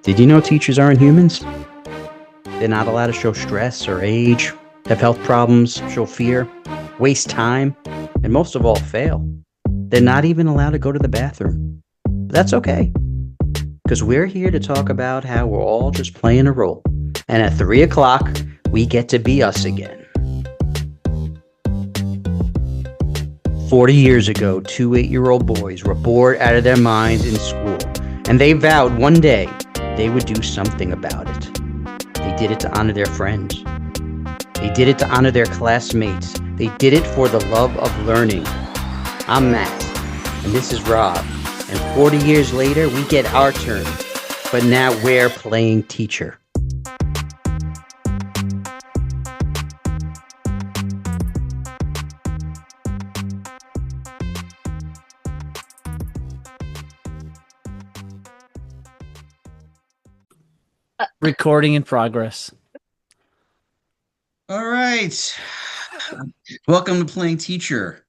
Did you know teachers aren't humans? They're not allowed to show stress or age, have health problems, show fear, waste time, and most of all, fail. They're not even allowed to go to the bathroom. But that's okay, because we're here to talk about how we're all just playing a role. And at 3 o'clock, we get to be us again. 40 years ago, two 8-year-old boys were bored out of their minds in school, and they vowed one day they would do something about it. They did it to honor their friends. They did it to honor their classmates. They did it for the love of learning. I'm Matt, and this is Rob, and 40 years later, we get our turn, but now we're playing teacher. Recording in progress. All right. Welcome to Playing Teacher.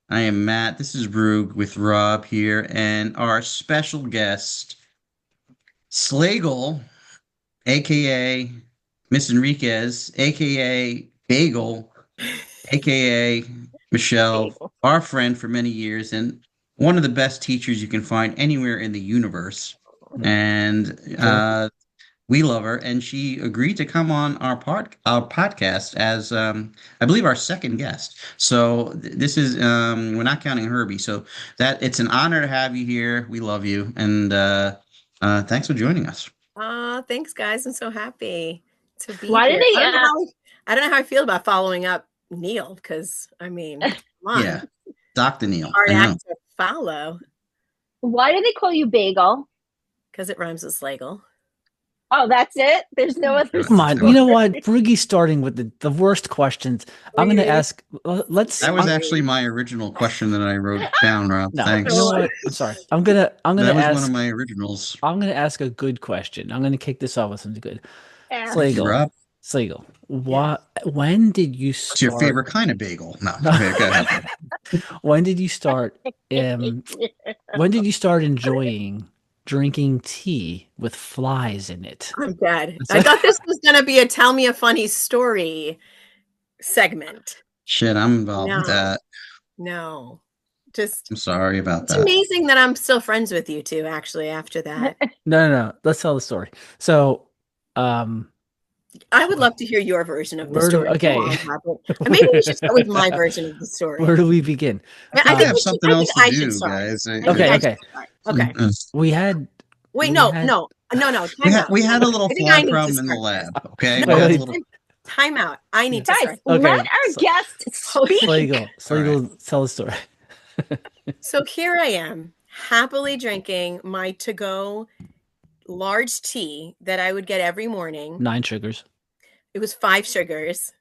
I am Matt. This is Brugge with Rob here, and our special guest, Slagle, aka Miss Henriquez, aka Bagel, aka Michelle, our friend for many years, and one of the best teachers you can find anywhere in the universe. And we love her, and she agreed to come on our podcast as I believe our second guest. So this is we're not counting Herbie. So that it's an honor to have you here. We love you, and thanks for joining us. Thanks, guys. I'm so happy to be Why here. did they? I don't know how I feel about following up Neil, because I mean, come on. Yeah, Dr. Neil. Hard I know. act to follow, Why do they call you Bagel? because it rhymes with Slagle. Oh, that's it? There's no other. Come on, you know what? Brugge's starting with the worst questions. I'm going to ask. Let's. That was actually my original question that I wrote down, Rob. No, Thanks. you know what? I'm sorry. I'm gonna That was ask. one of my originals. I'm gonna ask a good question. I'm gonna kick this off with something good. Yeah. Slagle. Rob, Slagle. When did you start? what's your favorite kind of bagel? No. Okay, go ahead. When did you start? When did you start enjoying drinking tea with flies in it? I'm dead. I thought this was going to be a tell me a funny story segment. Shit, I'm involved with No. that. No, just I'm sorry about it's that. amazing that I'm still friends with you two, actually, after that. No. Let's tell the story. So, I would love to hear your version of the Where do- story. okay. Go on, Robert. And maybe we should start with my version of the story. where do we begin? I I think have we should- something I else think to I should do, start. guys. I think Okay, I okay. should start. Okay. We had. Wait, we no. had- Time We had a little I think I fly need to problem in the start. lab. Okay, No, we had a wait. little. Time out. I need to Guys, start. Okay, let our so- guest speak. Slagle, tell the story. So here I am, happily drinking my to-go large tea that I would get every morning. 9 sugars. It was 5 sugars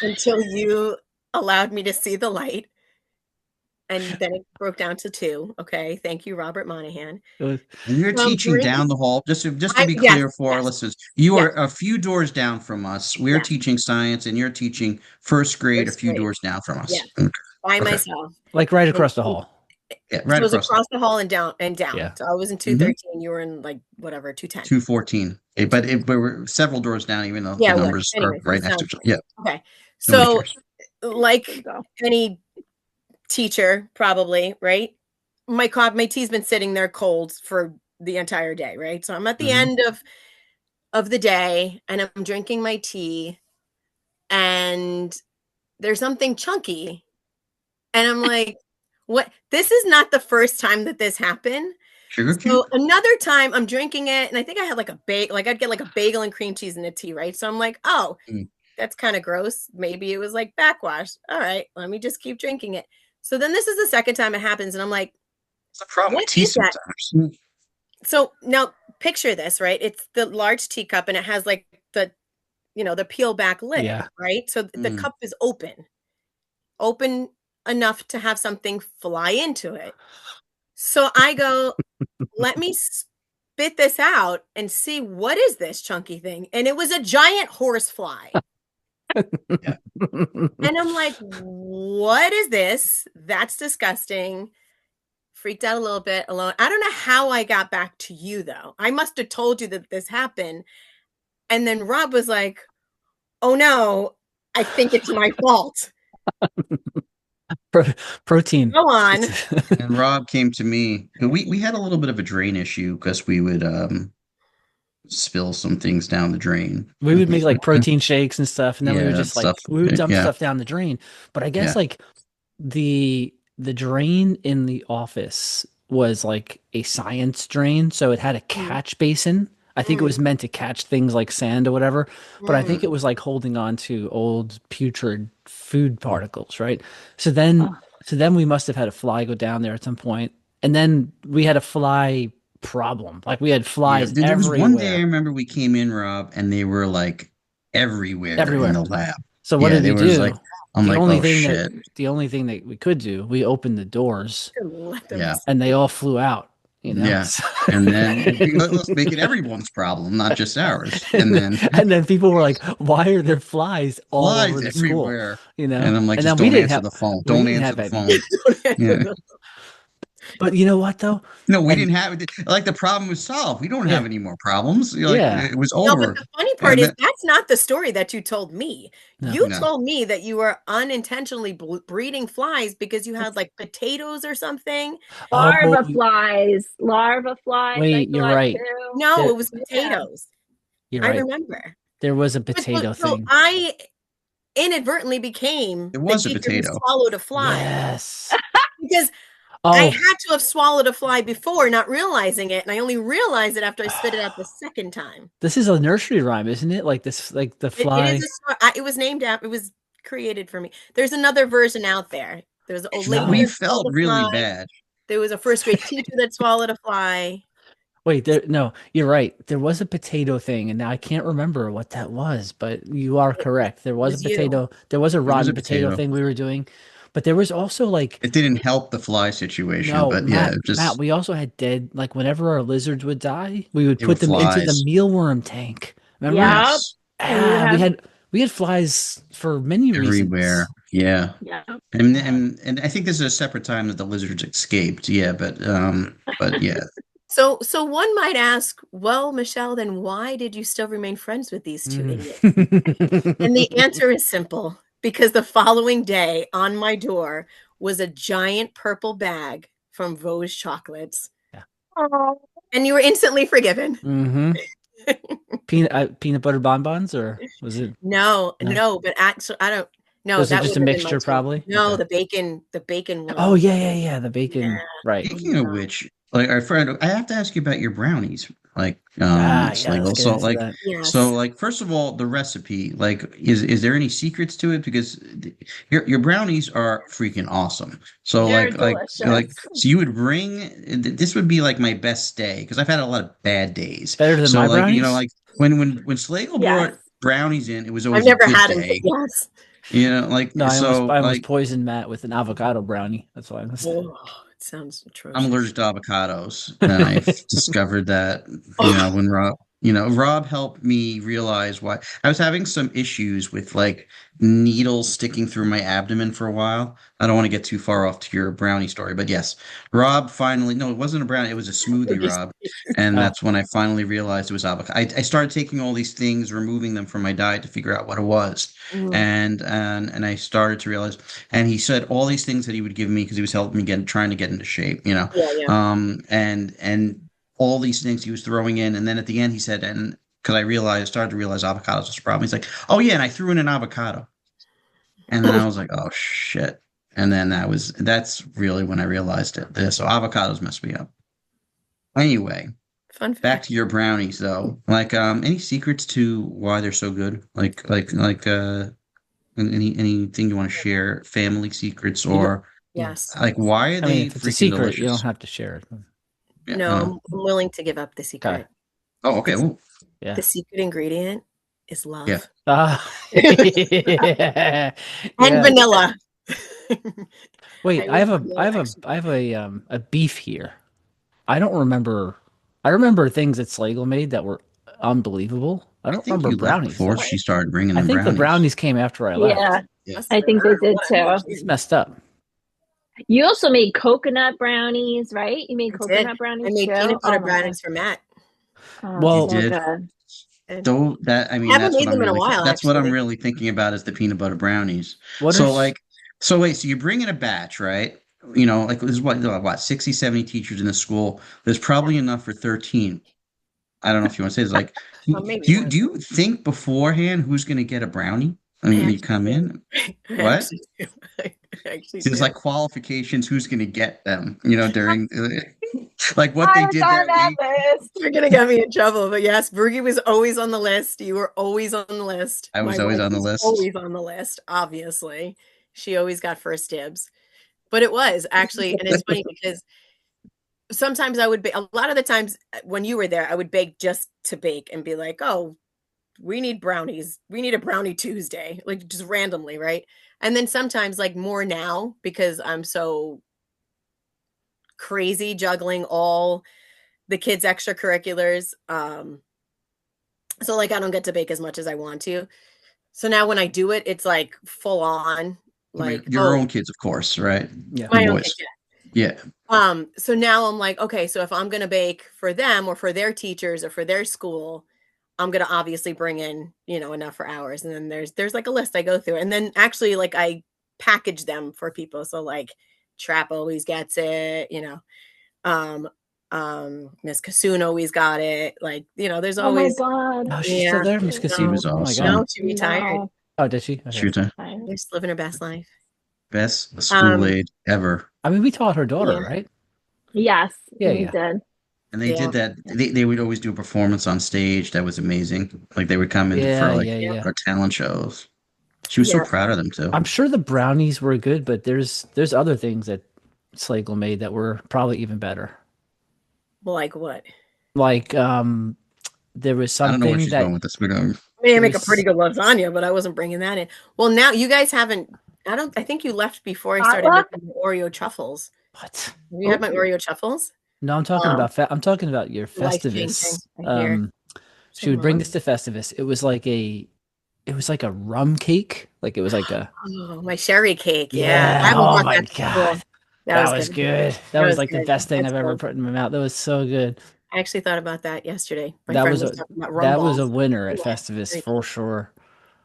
until you allowed me to see the light. And then it broke down to 2. Okay. Thank you, Robert Monahan. It was, And you're Well, teaching drink- down the hall. Just to be Yes, clear for our yes. listeners, you Yes. are a few doors down from us. We're Yes. teaching science, and you're teaching first grade, First a few grade. doors down from us. Yes. Okay. By Okay. myself. like right across the hall. Yeah, So right it was across. across the hall and down and down. Yeah. So I was in 213. You were in like whatever, 210. 214. But we're several doors down, even though Yeah, the well, numbers anyways, are right it next to sounds each other. Yeah. Okay. nobody So cares. like any teacher, probably, right? My tea's been sitting there cold for the entire day, right? So I'm at the Mhm. end of the day and I'm drinking my tea and there's something chunky. And I'm like, what? This is not the first time that this happened. Sugar cube? So another time I'm drinking it and I think I had like a bagel, like I'd get like a bagel and cream cheese in a tea, right? So I'm like, oh, Mm. that's kind of gross. Maybe it was like backwash. All right, let me just keep drinking it. So then this is the second time it happens and I'm like, It's the problem with what tea is that? sometimes. so now picture this, right? It's the large teacup and it has like the, the peel back lid, Yeah. right? So the Mm. cup is open enough to have something fly into it. So I go, let me spit this out and see what is this chunky thing. And it was a giant horse fly. And I'm like, what is this? That's disgusting. freaked out a little bit alone. I don't know how I got back to you though. I must have told you that this happened. And then Rob was like, oh no, I think it's my fault. Protein. Go on. And Rob came to me. We had a little bit of a drain issue because we would spill some things down the drain. We would make like protein shakes and stuff, and then we would just like we would dump stuff down the drain. But I guess like the drain in the office was like a science drain, so it had a catch basin. I think it was meant to catch things like sand or whatever, but I think it was like holding on to old putrid food particles, right? So then we must have had a fly go down there at some point, and then we had a fly problem. Like we had flies there everywhere. was one day I remember we came in, Rob, and they were like everywhere in the lab. So what did we do? Like, I'm like, oh shit. The only thing that we could do, we opened the doors, yeah, and they all flew out. You know? Yeah, and then let's make it everyone's problem, not just ours. And then people were like, "Why are there flies all over the everywhere?" School? You know, and I'm like, just don't answer the phone. Don't answer the phone. Yeah. But you know what though? No, we didn't have it. Like the problem was solved. We don't have any more problems. Like, it was over. No, but the funny part is that's not the story that you told me. No. You told me that you were unintentionally breeding flies because you had like potatoes or something. Larva flies. Wait, you're right. No, it was potatoes. You're right. I remember. There was a potato thing. So I inadvertently became the teacher who swallowed a fly. Yes. Because I had to have swallowed a fly before, not realizing it, and I only realized it after I spit it out the second time. This is a nursery rhyme, isn't it? Like this, like the fly. It was named after. It was created for me. There's another version out there. There's a lady. We felt really bad. There was a first grade teacher that swallowed a fly. Wait, no, you're right. There was a potato thing, and now I can't remember what that was, but you are correct. There was a potato. There was a rotten potato thing we were doing. But there was also like it didn't help the fly situation. No, but Matt, we also had dead, like whenever our lizards would die, we would put them into the mealworm tank. Remember? Yes. We had flies for many reasons. Everywhere. Yeah. And I think this is a separate time that the lizards escaped. Yeah, but yeah. So one might ask, well, Michelle, then why did you still remain friends with these two idiots? And the answer is simple. Because the following day on my door was a giant purple bag from Vosges Chocolates. Yeah. And you were instantly forgiven. Mm-hmm. Peanut butter bonbons, or was it? No, but actually, I don't know. Was it just a mixture, probably? No, the bacon one. Oh, yeah. The bacon. Yeah. Right. Speaking of which, like our friend, I have to ask you about your brownies. Like Slagle. So like first of all, the recipe, like is there any secrets to it? Because your brownies are freaking awesome. So so you would this would be like my best day because I've had a lot of bad days. Better than my brownies? You know, like when Slagle brought brownies in, it was always I've never a good had day. them. Yes. You know, like no, I almost poisoned Matt with an avocado brownie. That's why I'm sounds atrocious. I'm allergic to avocados, and I've discovered that when Rob helped me realize why I was having some issues with like needles sticking through my abdomen for a while. I don't want to get too far off to your brownie story, but yes, Rob finally, no, it wasn't a brownie, it was a smoothie, Rob. And that's when I finally realized it was avocado. I started taking all these things, removing them from my diet to figure out what it was. And I started to realize, and he said all these things that he would give me because he was helping me trying to get into shape, and all these things he was throwing in. And then at the end he said, and because I started to realize avocados was a problem. He's like, oh yeah, and I threw in an avocado. And then I was like, oh shit. And then that's really when I realized it. So avocados messed me up. Anyway, fun fact. Back to your brownies though. Like any secrets to why they're so good? Like anything you want to share, family secrets or yes. Like why are they if it's a secret, delicious? You don't have to share it. Yeah, no, I'm willing to give up the secret. Okay. Oh, okay. Well, yeah. The secret ingredient is love. Yeah. And vanilla. Wait, I have a beef here. I don't remember. I remember things that Slagle made that were unbelievable. I don't remember brownies. Before she started bringing them I think brownies. the brownies came after I left. Yeah. I think they did too. It's messed up. You also made coconut brownies, right? You made coconut brownies I made too? peanut butter Oh my brownies God. for Matt. Oh, You so did. good. Though that I I mean haven't made them in a while, that's what I'm actually. really thinking about is the peanut butter brownies. What So are like so wait, so you bring in a batch, right? You know, like there's what 60, 70 teachers in the school. There's probably enough for 13. I don't know if you want to say it's like Well, maybe do more. you think beforehand who's going to get a brownie? I I mean, when you actually come do. in, I what? actually do. I actually There's do. like qualifications who's going to get them, you know, during like what they I was did on that that week. list. You're gonna get me in trouble, but yes, Brugge was always on the list. You were always on the list. I My was always wife on the was list. always on the list, obviously. She always got first dibs. But it was actually, and it's funny because sometimes I would bake, a lot of the times when you were there, I would bake just to bake and be like, oh, we need brownies. We need a brownie Tuesday, like just randomly, right? And then sometimes, like more now, because I'm so crazy juggling all the kids' extracurriculars. So like I don't get to bake as much as I want to. So now when I do it, it's like full on, like, Your own kids, of course, right? Yeah. my Your own boys. kids. Yeah. So now I'm like, okay, so if I'm gonna bake for them or for their teachers or for their school, I'm gonna obviously bring in, enough for hours. And then there's like a list I go through. And then actually like I package them for people. So like Trap always gets it, um Miss Kassoon always got it. Like, there's Oh my always God. Oh, she's still yeah. there, Miss She Casino. was Oh my awesome. god. No, she retired. No. Oh, did she? Okay. Shoot, Fine. She's living her best life. best school aid ever. I mean, we taught her daughter, Yeah. right? Yes, Yeah, we yeah. did. And they Yeah. did that. They would always do a performance on stage that was amazing. Like they would come in for like Yeah. our talent shows. She was so Yeah. proud of them too. I'm sure the brownies were good, but there's other things that Slagle made that were probably even better. Like what? Like there was I don't know where something she's that going with this, but I mean, I make a was- pretty good lasagna, but I wasn't bringing that in. Well, now you guys haven't. I think you left before I started Potluck? making the Oreo truffles. what? Have you had my Oreo truffles? No, I'm talking about I'm talking about your Life-changing, Festivus. I hear. She would bring this to Festivus. It was like a rum cake. Like it was like a Oh, my sherry cake. Yeah. I yeah. haven't Oh brought my that to school. god. That was good. That was like the good. best thing That's I've ever good. put in my mouth. That was so good. I actually thought about that yesterday. My That friend was was a talking about rum was a balls. winner at Yeah, Festivus very for cool. sure.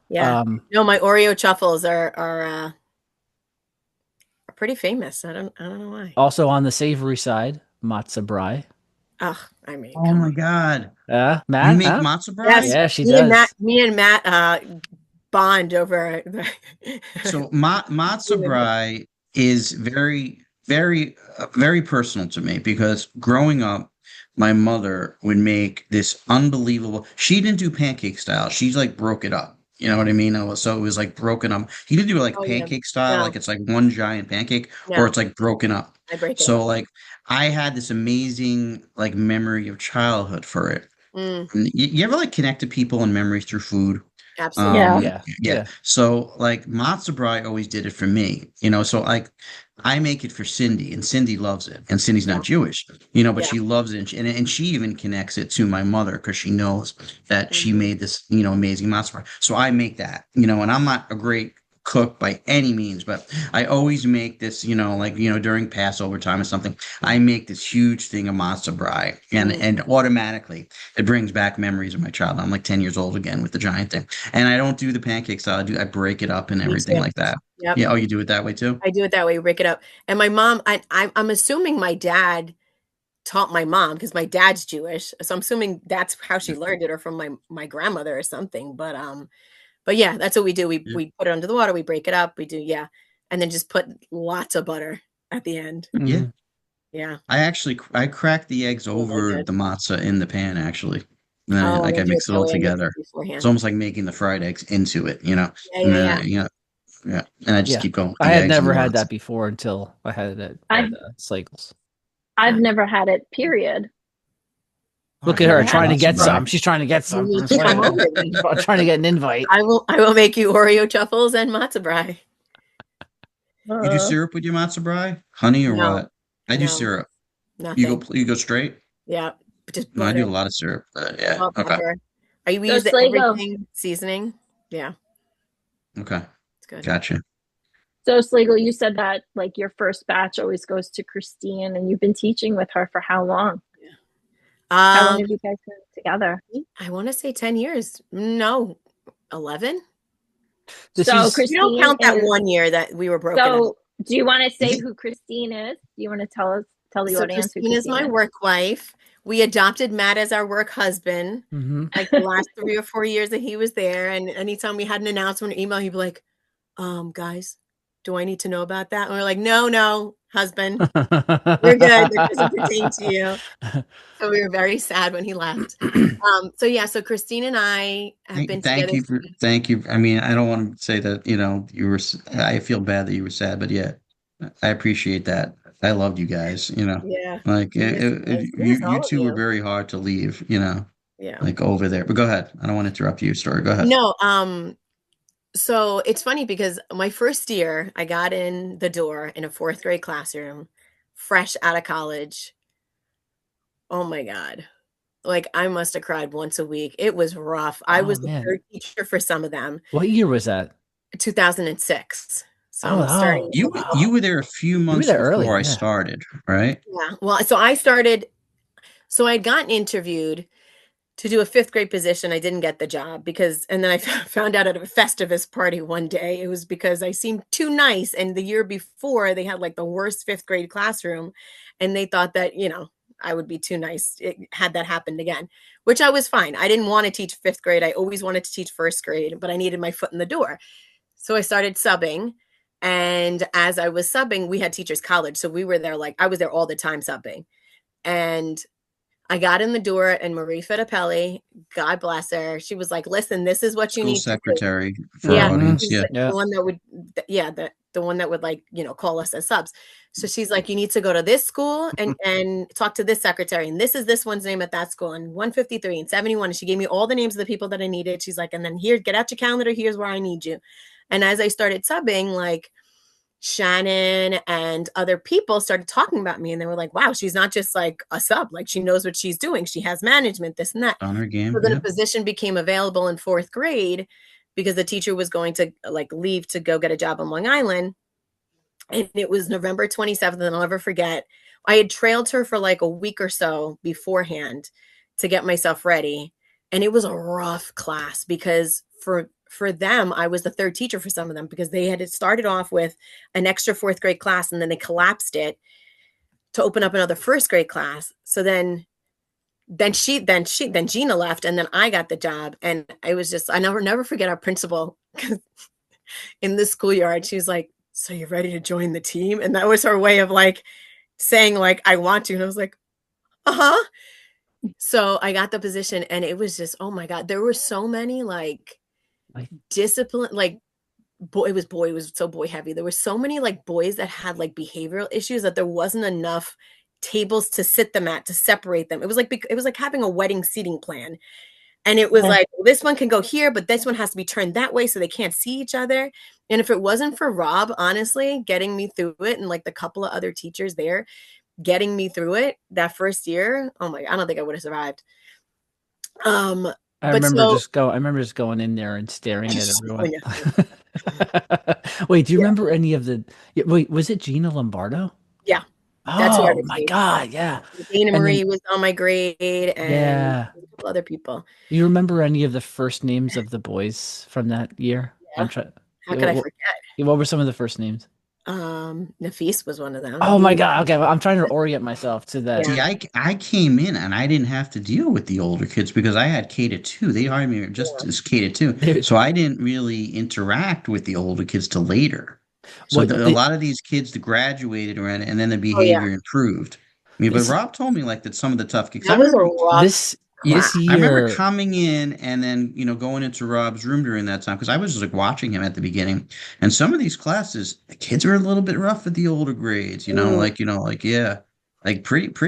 Yeah. No, my Oreo truffles are pretty famous. I don't know why. Also on the savory side, matzo brie. Oh, I mean, oh come my on. god, Matt, you make huh? matzo brie? Yes, Yeah, she me does. and Matt bond over So matzo brie is very, very, very personal to me because growing up, my mother would make this unbelievable. She didn't do pancake style. She's like broke it up. You know what I mean? So it was like broken up. He didn't do it like Oh yeah. pancake style, No, like it's like one giant pancake, or no, it's like broken up. I break it So up. like I had this amazing like memory of childhood for it. You ever like connect to people and memories through food? Absolutely. Yeah. So like matzo brie always did it for me, so like I make it for Cindy and Cindy loves it and Cindy's Yeah. not Jewish, but Yeah. she loves it and she even connects it to my mother because she knows that she made this, amazing matzo brie. So I make that, and I'm not a great cook by any means, but I always make this, during Passover time or something, I make this huge thing of matzo brie and automatically it brings back memories of my childhood. I'm like 10 years old again with the giant thing. And I don't do the pancake style. I break it up and everything like that. Yep. Yeah. Oh, you do it that way too? I do it that way. Break it up. And my mom, I'm assuming my dad taught my mom because my dad's Jewish. So I'm assuming that's how she learned it or from my grandmother or something. But yeah, that's what we do. We put it under the water. We break it up. We do. Yeah. And then just put lots of butter at the end. Yeah. Yeah. I crack the eggs over the matzah in the pan actually. And then I mix it all together. It's almost like making the fried eggs into it, Yeah. And I just keep going. I had never had that before until I had it at Slagle's. I've never had it, period. Look at her trying to get some. She's trying to get some. Trying to get an invite. I will make you Oreo truffles and matzo brie. You do syrup with your matzo brie? Honey or what? I do syrup. Nothing. You go straight? Yeah. Just no, I do a lot of syrup. Yeah. Okay. We use the everything seasoning. Yeah. Okay. It's good. Gotcha. So Slagle, you said that like your first batch always goes to Christine, and you've been teaching with her for how long? How long have you guys been together? I want to say 10 years. No, 11. So Christine, you don't count that 1 year that we were broken up. Do you want to say who Christine is? Do you want to tell the audience who Christine is? My work wife. We adopted Matt as our work husband. Like the last 3 or 4 years that he was there, and anytime we had an announcement or email, he'd be like, guys, do I need to know about that? And we're like, no, husband, you're good. That doesn't pertain to you. So we were very sad when he left. So Christine and I have been together. Thank you. I mean, I don't want to say that, you were, I feel bad that you were sad, but yeah, I appreciate that. I loved you guys, Yeah. like you two were very hard to leave, Yeah. like over there, but go ahead. I don't want to interrupt your story. Go ahead. No, so it's funny because my first year I got in the door in a 4th grade classroom, fresh out of college. Oh my God. Like I must have cried once a week. It was rough. I was the 3rd teacher for some of them. What year was that? 2006. So I'm starting. You were there a few months before I started, right? Yeah. Well, so I had gotten interviewed to do a 5th grade position. I didn't get the job and then I found out at a Festivus party one day, it was because I seemed too nice. And the year before they had like the worst 5th grade classroom. And they thought that, I would be too nice. Had that happened again, which I was fine. I didn't want to teach 5th grade. I always wanted to teach 1st grade, but I needed my foot in the door. So I started subbing. And as I was subbing, we had teachers college. So we were there, I was there all the time subbing. And I got in the door and Marie Fittipelli, God bless her. She was like, listen, this is what you need. Secretary for our audience. Yeah. The one that would, the one that would call us as subs. So she's like, you need to go to this school and talk to this secretary. And this is this one's name at that school, and 153 and 71. And she gave me all the names of the people that I needed. She's like, and then here, get out your calendar. Here's where I need you. And as I started subbing, Shannon and other people started talking about me, and they were like, wow, she's not just like a sub. Like she knows what she's doing. She has management, this and that. On her game. So then a position became available in 4th grade because the teacher was going to leave to go get a job on Long Island. And it was November 27th, and I'll never forget. I had trailed her for a week or so beforehand to get myself ready. And it was a rough class because for them, I was the 3rd teacher for some of them because they had started off with an extra 4th grade class, and then they collapsed it to open up another 1st grade class. So then Gina left, and then I got the job. And I was just, I never forget our principal in the schoolyard. She was like, so you're ready to join the team? And that was her way of saying I want to. And I was like, uh-huh. So I got the position, and it was just, oh my God, there were so many discipline, it was so boy heavy. There were so many boys that had behavioral issues that there wasn't enough tables to sit them at to separate them. It was like having a wedding seating plan. And it was this one can go here, but this one has to be turned that way so they can't see each other. And if it wasn't for Rob, honestly, getting me through it, and the couple of other teachers there getting me through it that first year, oh my, I don't think I would have survived. I remember just going in there and staring at everyone. Wait, do you remember any of the? Was it Gina Lombardo? Yeah. Oh my God! Yeah. Dana Marie was on my grade, and a couple other people. Do you remember any of the first names of the boys from that year? Yeah. How could I forget? What were some of the first names? Nafis was one of them. Oh my God. Okay. Well, I'm trying to orient myself to that. See, I came in and I didn't have to deal with the older kids because I had K to 2. They hired me just as K to 2. So I didn't really interact with the older kids till later. So a lot of these kids graduated around, and then the behavior improved. I mean, but Rob told me that some of the tough kids. This year, I remember coming in and then going into Rob's room during that time because I was just watching him at the beginning, and some of these classes, the kids were a little bit rough at the older grades. Pretty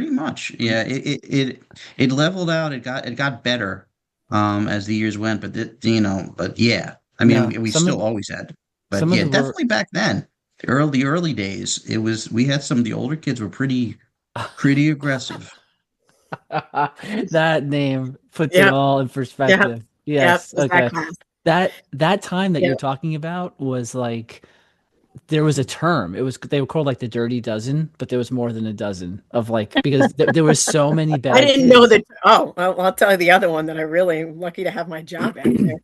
much, yeah. It leveled out. It got better as the years went, but yeah. I mean, we still always had, but yeah, definitely back then, the early days, we had some of the older kids were pretty aggressive. That name puts it all in perspective. Yes. Okay. That time that you're talking about was there was a term. They were called like the Dirty Dozen, but there was more than a dozen of like, because there were so many bad I didn't kids. know that. Oh, I'll tell you the other one that I really am lucky to have my job at there.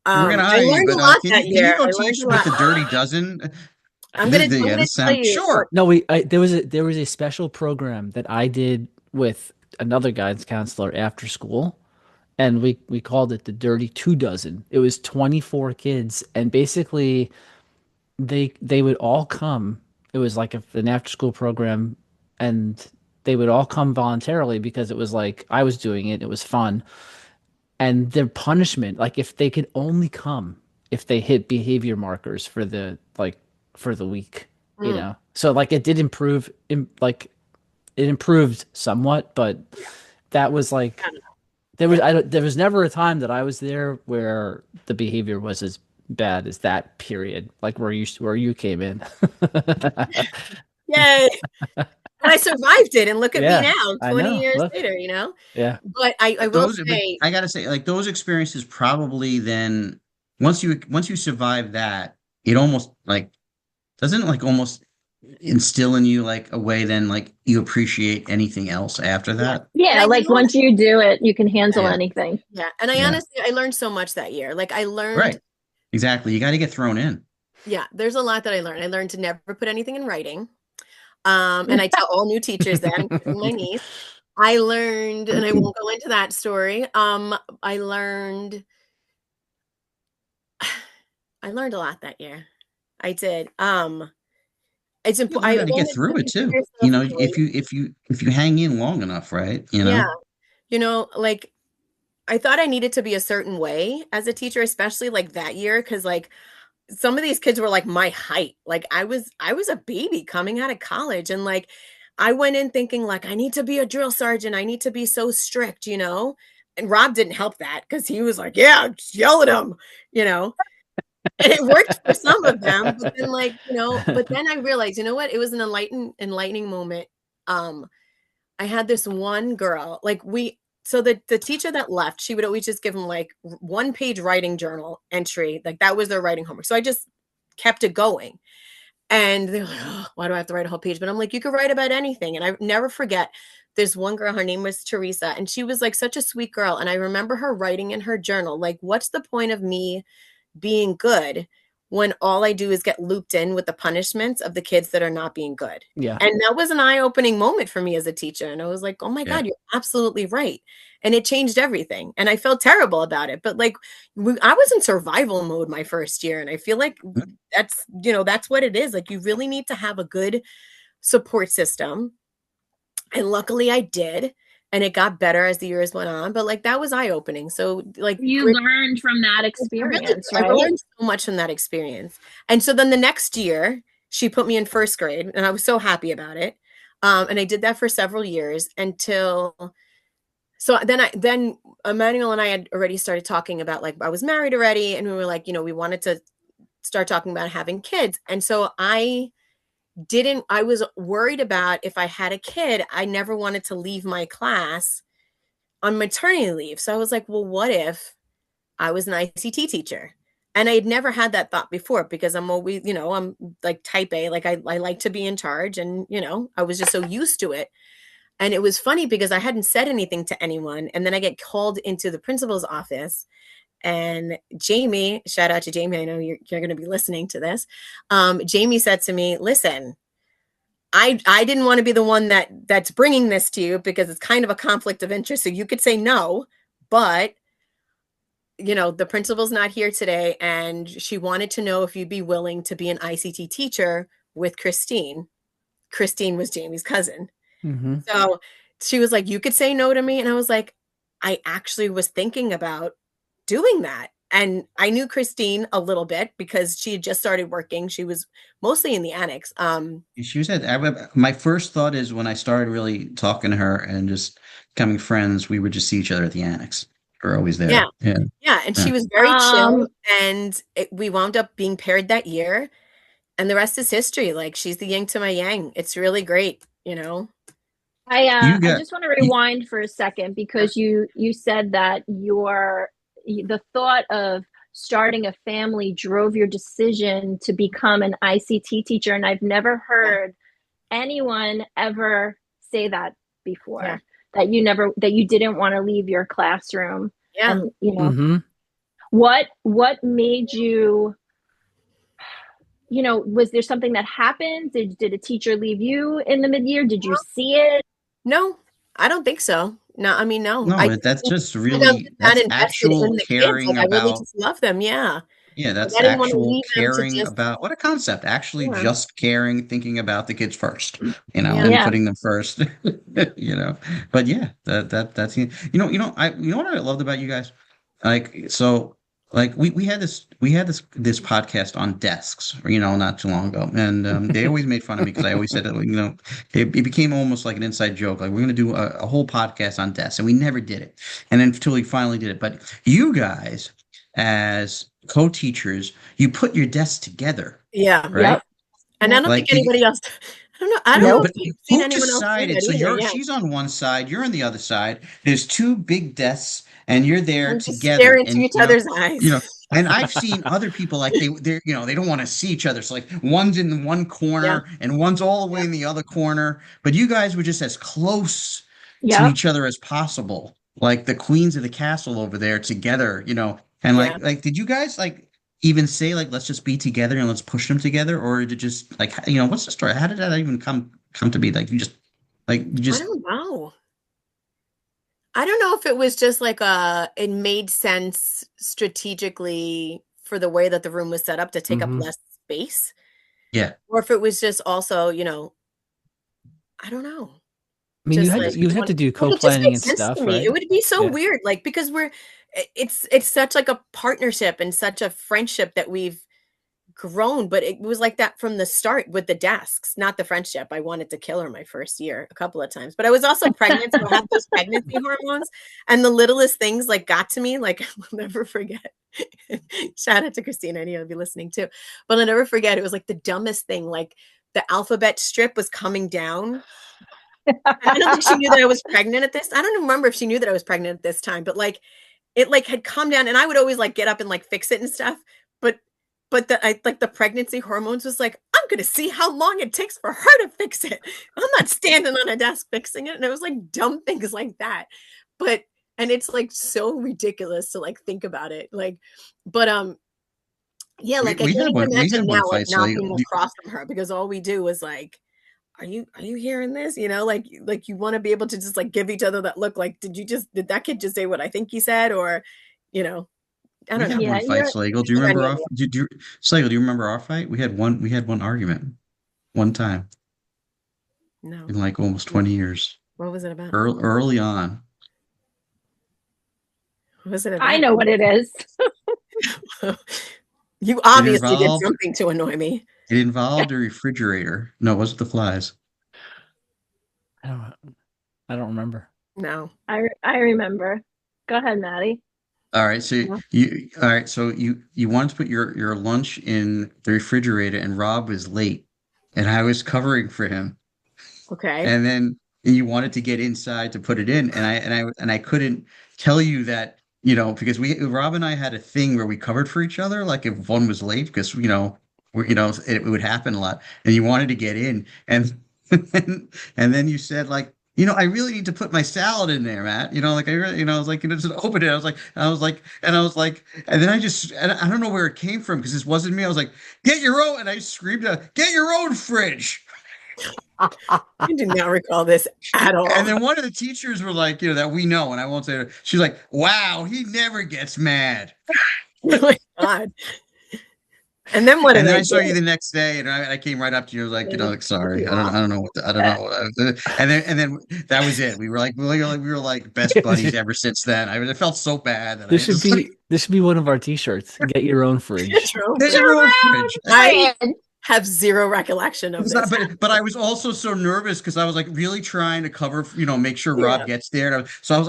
We're gonna hire you, but can you go teach with the Dirty Dozen? I'm gonna tell you. Sure. No, there was a special program that I did with another guidance counselor after school, and we called it the Dirty 2 Dozen. It was 24 kids, and basically they would all come. It was like an after school program, and they would all come voluntarily because it was like I was doing it. It was fun. And their punishment, like if they could only come if they hit behavior markers for the week, you know. So like it did improve, like it improved somewhat, but that was like there was never a time that I was there where the behavior was as bad as that period, like where you came in. Yay. And I survived it, and look at me now, 20 years later, you know? Yeah. But I will say, I gotta say, like those experiences probably then once you survive that, it almost like doesn't like almost instill in you like a way then like you appreciate anything else after that. Yeah, like once you do it, you can handle anything. Yeah. And I learned so much that year. Like I learned Right. Exactly. You got to get thrown in. Yeah, there's a lot that I learned. I learned to never put anything in writing. And I tell all new teachers that, including my niece. I learned, and I won't go into that story. I learned a lot that year. I did. It's important. You got to get through it too. You know, if you hang in long enough, right? You know. Yeah. You know, like I thought I needed to be a certain way as a teacher, especially like that year, because like some of these kids were like my height. Like I was a baby coming out of college, and like I went in thinking like I need to be a drill sergeant. I need to be so strict, you know. And Rob didn't help that because he was like, "Yeah, just yell at him," you know. And it worked for some of them, but then like, you know, but then I realized, you know what? It was an enlightening moment. I had this one girl, like so the teacher that left, she would always just give them like 1-page writing journal entry. Like that was their writing homework. So I just kept it going. And they're like, oh, why do I have to write a whole page? But I'm like, you could write about anything. And I never forget this one girl, her name was Teresa, and she was like such a sweet girl. And I remember her writing in her journal, like, what's the point of me being good when all I do is get looped in with the punishments of the kids that are not being good? Yeah. And that was an eye-opening moment for me as a teacher. And I was like, oh my God, you're absolutely right. And it changed everything. And I felt terrible about it. But like, I was in survival mode my first year. And I feel like that's what it is. Like, you really need to have a good support system. And luckily I did. And it got better as the years went on. But like, that was eye-opening. So like, you learned from that experience, right? I learned so much from that experience. And so then the next year, she put me in first grade, and I was so happy about it. And I did that for several years until, so then Emmanuel and I had already started talking about, like, I was married already, and we were like, you know, we wanted to start talking about having kids. And so I was worried about if I had a kid, I never wanted to leave my class on maternity leave. So I was like, well, what if I was an ICT teacher? And I had never had that thought before because I'm always, you know, I'm like type A, like I like to be in charge, and, you know, I was just so used to it. And it was funny because I hadn't said anything to anyone. And then I get called into the principal's office, and Jamie, shout out to Jamie, I know you're going to be listening to this. Jamie said to me, listen, I didn't want to be the one that's bringing this to you because it's kind of a conflict of interest. So you could say no, but you know, the principal's not here today, and she wanted to know if you'd be willing to be an ICT teacher with Christine. Christine was Jamie's cousin. Mm-hmm. So she was like, you could say no to me. And I was like, I actually was thinking about doing that. And I knew Christine a little bit because she had just started working. She was mostly in the annex. She was my first thought is when I started really talking to her and just becoming friends, we would just see each other at the annex. We're always there. Yeah. And she was very chill, and we wound up being paired that year, and the rest is history. Like, she's the yin to my yang. It's really great, you know. I just want to rewind for a second because you said that the thought of starting a family drove your decision to become an ICT teacher. And I've never heard anyone ever say that before, that you didn't want to leave your classroom. And, what made you, was there something that happened? Did a teacher leave you in the mid-year? Did you see it? No, I don't think so. No, I mean, no. That's just really, that's actual caring about. I really just love them. Yeah. Yeah, that's actual caring about, what a concept. Actually just caring, thinking about the kids first, and putting them first, But yeah, that's, I what I loved about you guys? We had this podcast on desks, not too long ago, and they always made fun of me because I always said that, it became almost like an inside joke, like we're going to do a whole podcast on desks, and we never did it, and then until we finally did it. But you guys, as co-teachers, you put your desks together, right? Yep. And I don't think anybody else. I don't know. But who decided? So she's on one side, you're on the other side. There's two big desks, and you're there together, stare into each other's eyes. And I've seen other people like they don't want to see each other. So like one's in one corner and one's all the way in the other corner. But you guys were just as close to each other as possible, like the queens of the castle over there together. And like, did you guys even say let's just be together and let's push them together, or did it just what's the story? How did that even come to be? You just I don't know. I don't know if it was just it made sense strategically for the way that the room was set up to take up less space. Yeah. Or if it was just also, I don't know. I mean, you have to do co-planning and stuff, right? It would be so weird, because it's such a partnership and such a friendship that we've grown, but it was like that from the start with the desks, not the friendship. I wanted to kill her my first year a couple of times, but I was also pregnant, so I had those pregnancy hormones, and the littlest things got to me. I'll never forget. Shout out to Christina. I know you'll be listening too, but I'll never forget. It was the dumbest thing. The alphabet strip was coming down. I don't think she knew that I was pregnant at this. I don't remember if she knew that I was pregnant at this time, but it had come down, and I would always get up and fix it and stuff. But the pregnancy hormones was I'm going to see how long it takes for her to fix it. I'm not standing on a desk fixing it. And it was dumb things like that. And it's so ridiculous to think about it. Yeah, I can't even imagine now not being across from her, because all we do is are you hearing this? You want to be able to just give each other that look, did that kid just say what I think he said? Or, I don't know. One fight, Slagle. Do you remember Slagle, do you remember our fight? We had one argument one time. No. In almost 20 years. What was it about? Early on. What was it about? I know what it is. You obviously did something to annoy me. It involved a refrigerator. No, it wasn't the flies. I don't remember. No. I remember. Go ahead, Maddie. All right, so you wanted to put your lunch in the refrigerator, and Rob was late, and I was covering for him. Okay. And then you wanted to get inside to put it in, and I couldn't tell you that, because Rob and I had a thing where we covered for each other, if one was late, because it would happen a lot, and you wanted to get in, and then you said I really need to put my salad in there, Matt. I really, I was just open it. And then I don't know where it came from, because this wasn't me. I was get your own, and I screamed out, get your own fridge. I do not recall this at all. And then one of the teachers were that we know, and I won't say it. She's wow, he never gets mad. Oh my God. And then what? And then I saw you the next day, and I came right up to you. I was sorry, I don't know I don't know. And then that was it. We were best buddies ever since then. I felt so bad. This should be one of our T-shirts. Get your own fridge. Get your own fridge. I have zero recollection of this. But I was also so nervous, because I was really trying to cover, make sure Rob gets there. So I was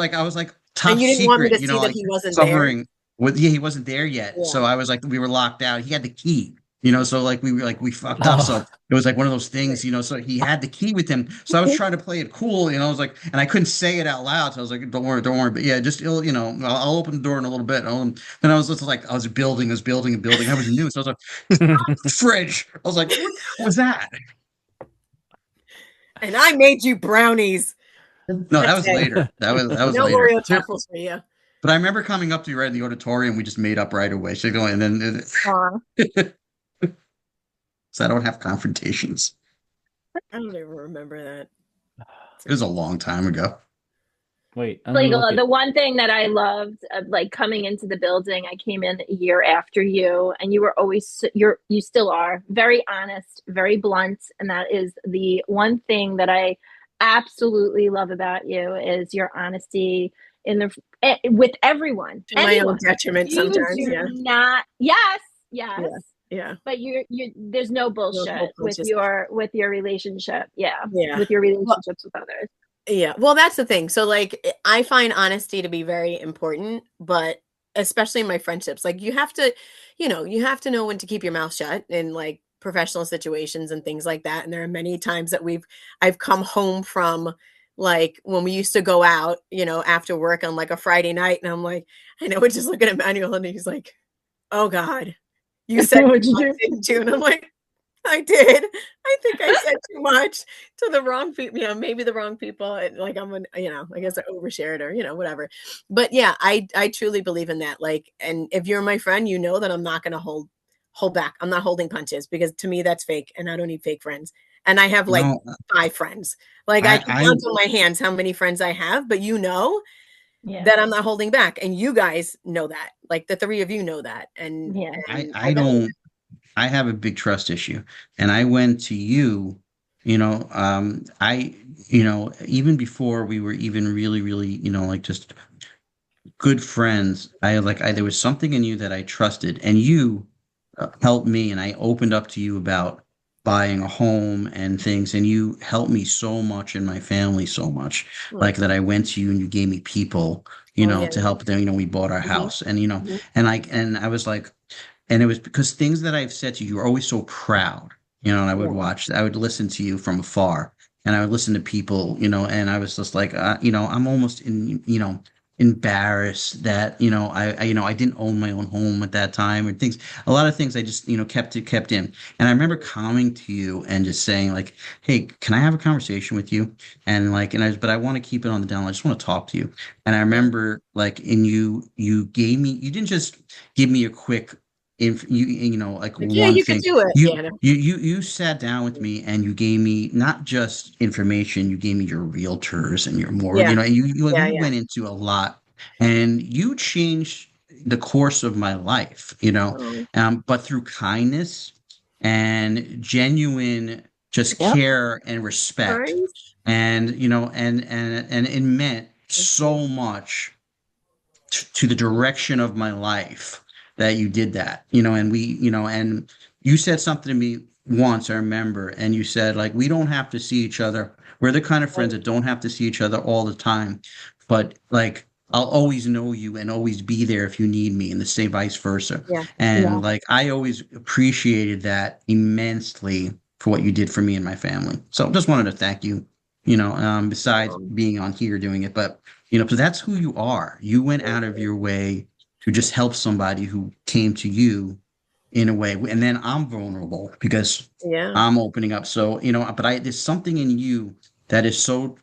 top and you didn't secret, want me to see that he wasn't covering. there. He wasn't there yet. Yeah. So I was we were locked out. He had the key. So like we fucked up. So it was like one of those things, so he had the key with him. So I was trying to play it cool, I was like, and I couldn't say it out loud. So I was like, don't worry. But yeah, just, I'll open the door in a little bit. Then I was just like, I was building and building. I was new. So I was like, fridge. I was like, what was that? And I made you brownies. No, that was later. That was no later. Oreo truffles for you. But I remember coming up to you right in the auditorium. We just made up right away. So going, and then so I don't have confrontations. I don't even remember that. It was a long time ago. Wait, the one thing that I loved, like coming into the building, I came in a year after you, and you were always you still are very honest, very blunt, and that is the one thing that I absolutely love about you is your honesty with everyone. To my own detriment sometimes. Yeah. Not yes. Yeah. But you there's no bullshit with your relationship. Yeah. With your relationships with others. Yeah. Well, that's the thing. So like I find honesty to be very important, but especially in my friendships, like you have to know when to keep your mouth shut in like professional situations and things like that. And there are many times that I've come home from like when we used to go out, after work on like a Friday night, and I'm like, I know, we're just looking at Manuel, and he's like, oh God, you said what you did, and I'm like, I did. I think I said too much to the wrong people, maybe the wrong people. And like, I guess I overshared or, whatever. But yeah, I truly believe in that. Like, and if you're my friend, that I'm not going to hold back. I'm not holding punches, because to me that's fake, and I don't need fake friends. And I have like 5 friends. Like I can count on my hands how many friends I have, but that I'm not holding back. And you guys know that, like the 3 of you know that. And I don't. I have a big trust issue, and I went to you, even before we were even really, really, like just good friends. There was something in you that I trusted, and you helped me, and I opened up to you about buying a home and things, and you helped me so much and my family so much, like that I went to you and you gave me people, to help them. We bought our house, and and I was like. And it was because things that I've said to you, you were always so proud, and I would listen to you from afar, and I would listen to people, and I was just like, I'm almost embarrassed that, I didn't own my own home at that time, or a lot of things I just, kept in. And I remember coming to you and just saying like, hey, can I have a conversation with you? And like, but I want to keep it on the down. I just want to talk to you. And I remember like, you didn't just give me a quick like one you thing. Could do it. You sat down with me and you gave me not just information, you gave me your realtors and your mortgage. You went into a lot, and you changed the course of my life. But through kindness and genuine just care and respect, and and it meant so much to the direction of my life that you did that, and and you said something to me once, I remember, and you said like, we don't have to see each other. We're the kind of friends that don't have to see each other all the time, but like, I'll always know you and always be there if you need me, and the same vice versa. Like, I always appreciated that immensely for what you did for me and my family. So just wanted to thank you, besides being on here doing it, but because that's who you are. You went out of your way to just help somebody who came to you in a way. And then I'm vulnerable because I'm opening up. So, but there's something in you that is so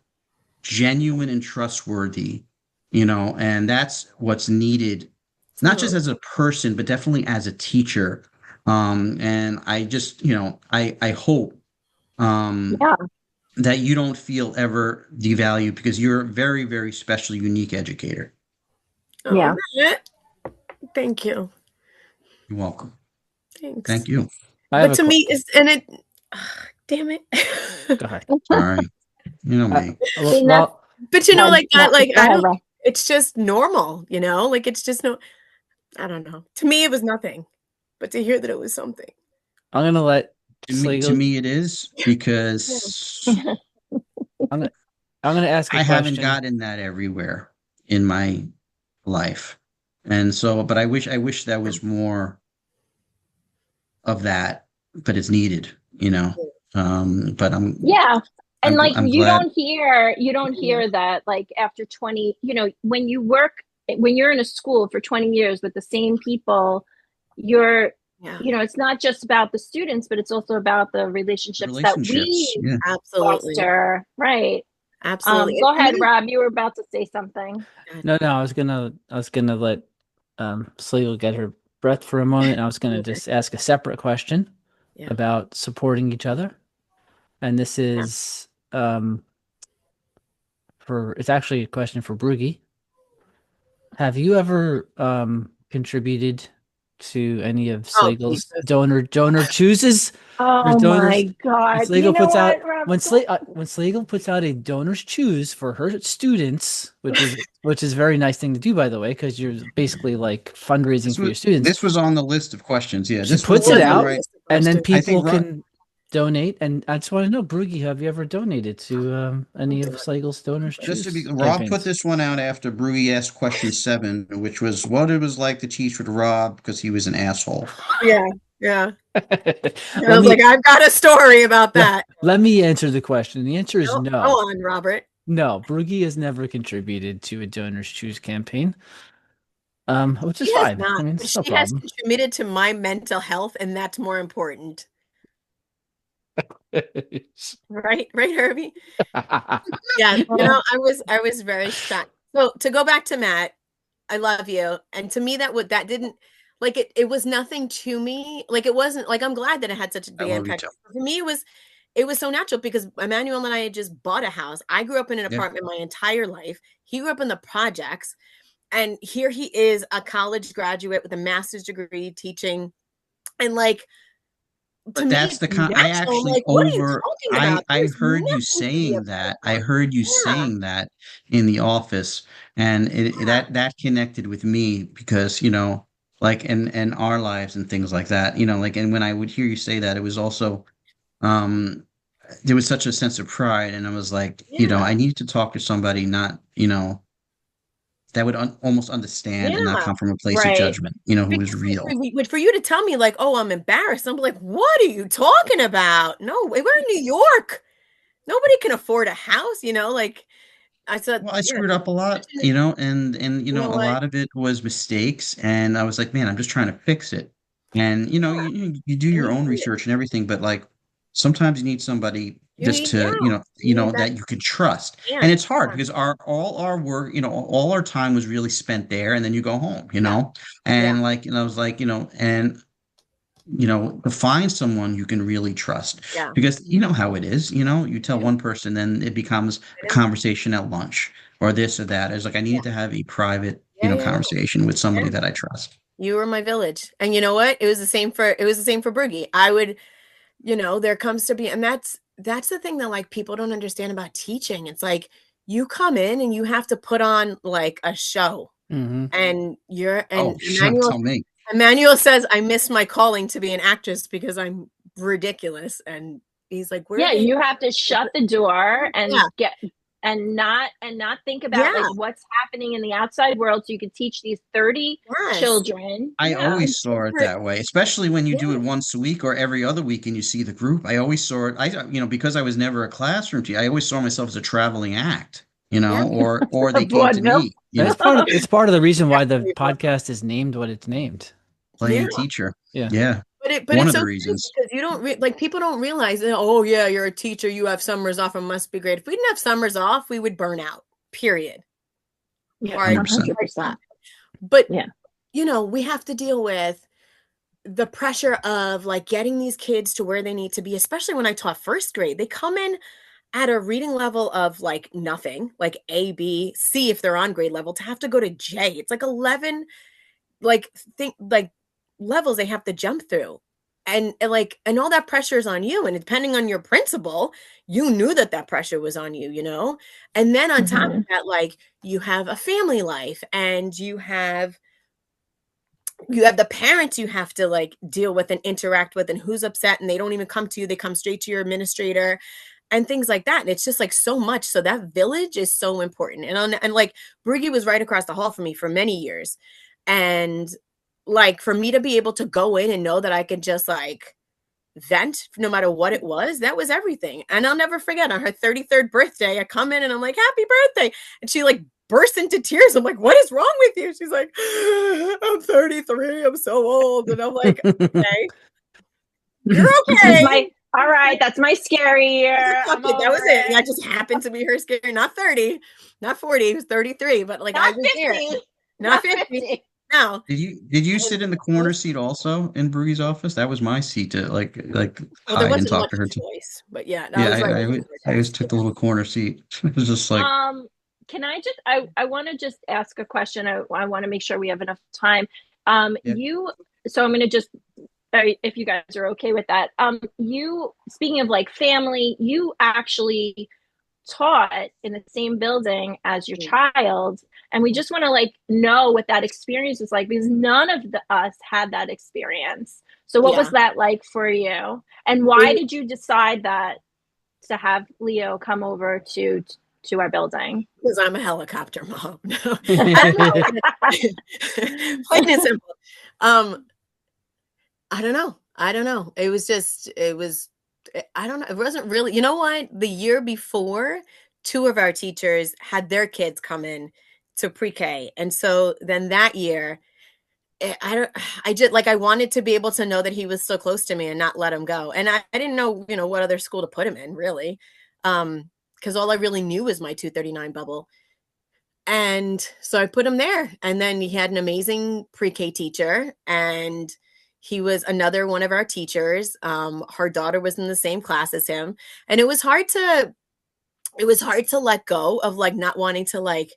genuine and trustworthy, and that's what's needed, not just as a person, but definitely as a teacher. And I just, I hope, that you don't feel ever devalued, because you're a very, very special, unique educator. Thank you. You're welcome. Thanks. Thank you. But to me, damn it. Go ahead. Sorry. Me. But like that, like I don't. It's just normal, Like it's just I don't know. To me, it was nothing, but to hear that it was something. I'm gonna let. To me, it is, because I'm gonna ask a question. Haven't gotten that everywhere in my life. And so, but I wish that was more of that, but it's needed, but and like I'm you glad. don't hear that like after 20, when you're in a school for 20 years with the same people, it's not just about the students, but it's also about the relationships that we absolutely foster, right? Absolutely. Go ahead, Rob. You were about to say something. No, I was gonna let Slagle get her breath for a moment. I was gonna just ask a separate question about supporting each other, and this is it's actually a question for Brugge. Have you ever contributed to any of Slagle's donor chooses? Oh my God! Slagle puts out when Slagle puts out a donors choose for her students, which is a very nice thing to do, by the way, because you're basically like fundraising for your students. This was on the list of questions. Yeah, she puts it out, and then people can donate. And I just want to know, Brugge, have you ever donated to any of Slagle's donors choose? Rob put this one out after Brugge asked question 7, which was what it was like to teach with Rob because he was an asshole. Yeah. I was like, I've got a story about that. Let me answer the question. The answer is no. Go on, Robert. No, Brugge has never contributed to a donors choose campaign. Which is fine. I mean, she has contributed to my mental health, and that's more important. right, Herbie? Yeah, I was very shocked. So to go back to Matt, I love you. And to me, that didn't like it was nothing to me. Like it wasn't like I'm glad that it had such a big impact. For me, it was so natural because Emmanuel and I had just bought a house. I grew up in an apartment my entire life. He grew up in the projects. And here he is, a college graduate with a master's degree teaching. And like, but that's the kind I actually like, over I heard you saying that. I heard you saying that in the office, and that connected with me because like in our lives and things like that, like, and when I would hear you say that, it was also there was such a sense of pride, and I was like, I needed to talk to somebody not that would almost understand and not come from a place of judgment, who was real. For you to tell me like, oh, I'm embarrassed. I'm like, what are you talking about? No, we're in New York. Nobody can afford a house, like I said. Well, I screwed up a lot, and a lot of it was mistakes. And I was like, man, I'm just trying to fix it. And, you do your own research and everything, but like, sometimes you need somebody that you can trust. And it's hard because all our work, all our time was really spent there, and then you go home, and like, I was like, and to find someone you can really trust, because how it is, you tell one person, then it becomes a conversation at lunch or this or that. It's like, I needed to have a private, conversation with somebody that I trust. You were my village. And you know what? It was the same for Brugge. I would, there comes to be, and that's the thing that like people don't understand about teaching. It's like you come in and you have to put on like a show, and Emmanuel says, I miss my calling to be an actress because I'm ridiculous. And he's like, you have to shut the door and not think about like what's happening in the outside world, so you can teach these 30 children. I always saw it that way, especially when you do it once a week or every other week and you see the group. I always saw it, because I was never a classroom teacher, I always saw myself as a traveling act, or they came to me. It's part of the reason why the podcast is named what it's named. Playing teacher. Yeah. But one of the reasons, because you don't people don't realize that, oh yeah, you're a teacher, you have summers off, it must be great. If we didn't have summers off, we would burn out, period. Yeah, 100%. But we have to deal with the pressure of like getting these kids to where they need to be, especially when I taught first grade. They come in at a reading level of like nothing, like A, B, C if they're on grade level, to have to go to J. It's like 11 levels they have to jump through, and all that pressure is on you, and depending on your principal, you knew that pressure was on you, and then on top of that, like, you have a family life, and you have the parents you have to like deal with and interact with, and who's upset, and they don't even come to you, they come straight to your administrator and things like that. And it's just like so much. So that village is so important. And like Brugge was right across the hall from me for many years, and like for me to be able to go in and know that I could just like vent no matter what it was, that was everything. And I'll never forget, on her 33rd birthday, I come in and I'm like, happy birthday. And she like burst into tears. I'm like, what is wrong with you? She's like, I'm 33. I'm so old. And I'm like, okay, you're okay. All right, that's my scary year. That was it. That just happened to be her scary. Not 30, not 40. It was 33. But like not I was 50. there. Not 50. No. Did you sit in the corner seat also in Brugge's office? That was my seat to like well, there hide and wasn't talk much to her. choice, but yeah, I always took the little corner seat. It was just like. Can I just? I want to just ask a question. I want to make sure we have enough time. So I'm going to just, if you guys are okay with that. You, speaking of like family, you actually taught in the same building as your child, and we just want to like know what that experience was like, because none of us had that experience. So what was that like for you, and why did you decide that to have Leo come over to our building? Because I'm a helicopter mom. No, I don't know. Plain and simple. I don't know. It was I don't know. It wasn't really, you know what? The year before, 2 of our teachers had their kids come in to pre-K. And so then that year, I wanted to be able to know that he was so close to me and not let him go. And I didn't know, what other school to put him in, really. Because all I really knew was my 239 bubble. And so I put him there. And then he had an amazing pre-K teacher, and he was another one of our teachers. Her daughter was in the same class as him. And it was hard to let go of like not wanting to like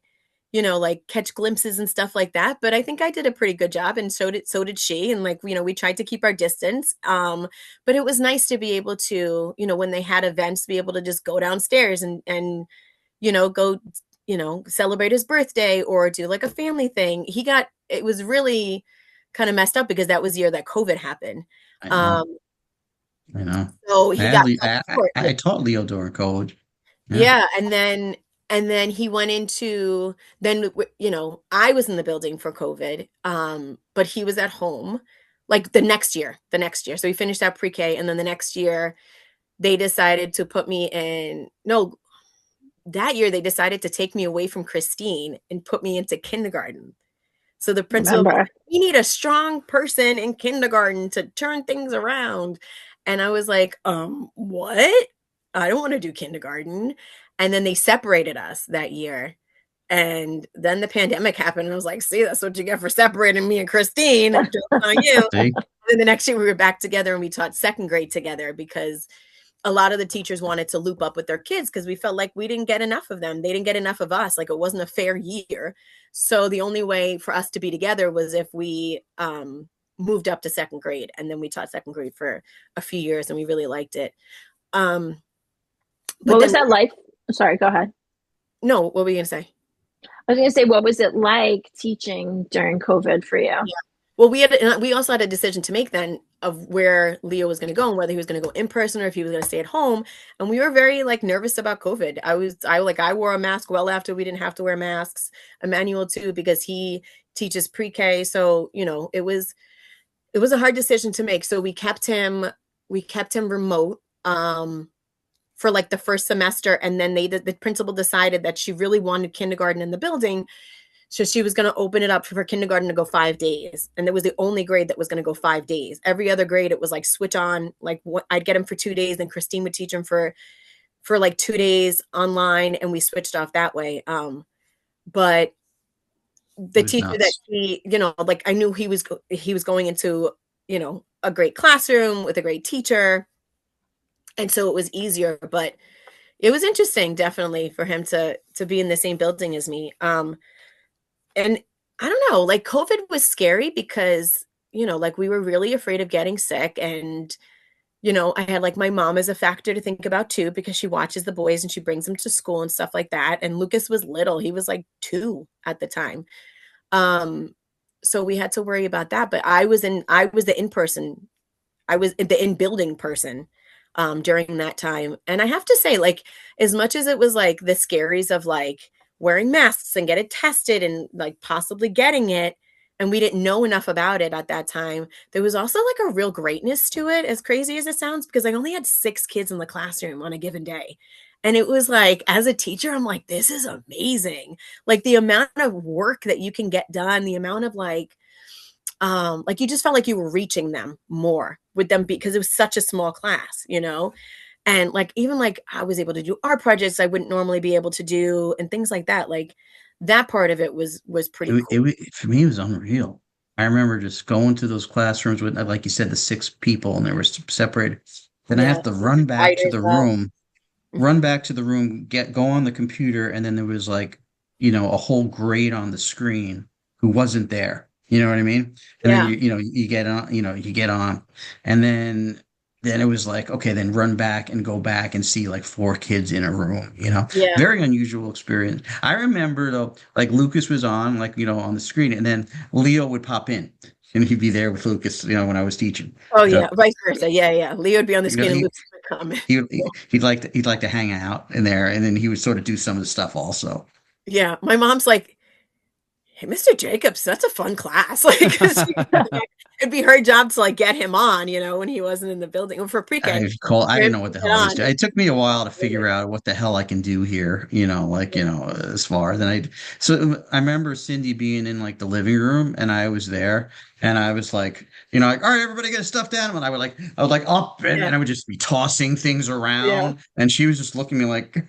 catch glimpses and stuff like that. But I think I did a pretty good job, and so did she. And like, we tried to keep our distance. But it was nice to be able to, when they had events, be able to just go downstairs and go, celebrate his birthday or do like a family thing. It was really kind of messed up because that was the year that COVID happened. I know. So I taught Leo during college. Yeah. And then he went into, I was in the building for COVID, but he was at home like the next year. So he finished out pre-K, and then the next year they decided to put me in, that year they decided to take me away from Christine and put me into kindergarten. So the principal, we need a strong person in kindergarten to turn things around. And I was like, what? I don't want to do kindergarten. And then they separated us that year. And then the pandemic happened. And I was like, see, that's what you get for separating me and Christine. Just on you. And then the next year we were back together, and we taught 2nd grade together, because a lot of the teachers wanted to loop up with their kids, because we felt like we didn't get enough of them. They didn't get enough of us. Like, it wasn't a fair year. So the only way for us to be together was if we moved up to 2nd grade. And then we taught 2nd grade for a few years, and we really liked it. What was that like? Sorry, go ahead. No, what were you going to say? I was going to say, what was it like teaching during COVID for you? Yeah. Well, we also had a decision to make then of where Leo was going to go, and whether he was going to go in person or if he was going to stay at home. And we were very like nervous about COVID. I wore a mask well after we didn't have to wear masks. Emmanuel too, because he teaches pre-K. So, it was a hard decision to make. So we kept him remote for like the first semester. And then the principal decided that she really wanted kindergarten in the building. So she was going to open it up for kindergarten to go 5 days. And it was the only grade that was going to go 5 days. Every other grade, it was like switch on, like I'd get him for 2 days. Then Christine would teach him for like 2 days online. And we switched off that way. But the teacher that he, like I knew he was going into, a great classroom with a great teacher. And so it was easier, but it was interesting, definitely, for him to be in the same building as me. And I don't know, like COVID was scary because, like we were really afraid of getting sick. And, I had like my mom as a factor to think about too, because she watches the boys and she brings them to school and stuff like that. And Lucas was little. He was like 2 at the time. So we had to worry about that. But I was the in-building person during that time. And I have to say, like, as much as it was like the scaries of like wearing masks and get it tested and like possibly getting it, and we didn't know enough about it at that time. There was also like a real greatness to it, as crazy as it sounds, because I only had 6 kids in the classroom on a given day. And it was like, as a teacher, I'm like, this is amazing. Like the amount of work that you can get done, the amount of like you just felt like you were reaching them more with them because it was such a small class, you know? And like, even like I was able to do art projects I wouldn't normally be able to do and things like that. Like that part of it was pretty cool. For me, it was unreal. I remember just going to those classrooms with, like you said, the 6 people and they were separated. Then I have to run back to the room, go on the computer. And then there was like, a whole grade on the screen who wasn't there. You know what I mean? And then you get on, and then it was like, okay, then run back and go back and see like 4 kids in a room, very unusual experience. I remember though, like Lucas was on, like, on the screen, and then Leo would pop in and he'd be there with Lucas, when I was teaching. Oh yeah. Vice versa. Yeah. Leo would be on the screen and Lucas would come. He'd like to hang out in there, and then he would sort of do some of the stuff also. Yeah. My mom's like, hey, Mr. Jacobs, that's a fun class. Like, it'd be her job to like get him on, when he wasn't in the building. Or for pre-K, I didn't know what the hell I was doing. It took me a while to figure out what the hell I can do here, as far. So I remember Cindy being in like the living room, and I was there, and I was like, like, all right, everybody get a stuffed animal. And I would like up, and I would just be tossing things around, and she was just looking at me like.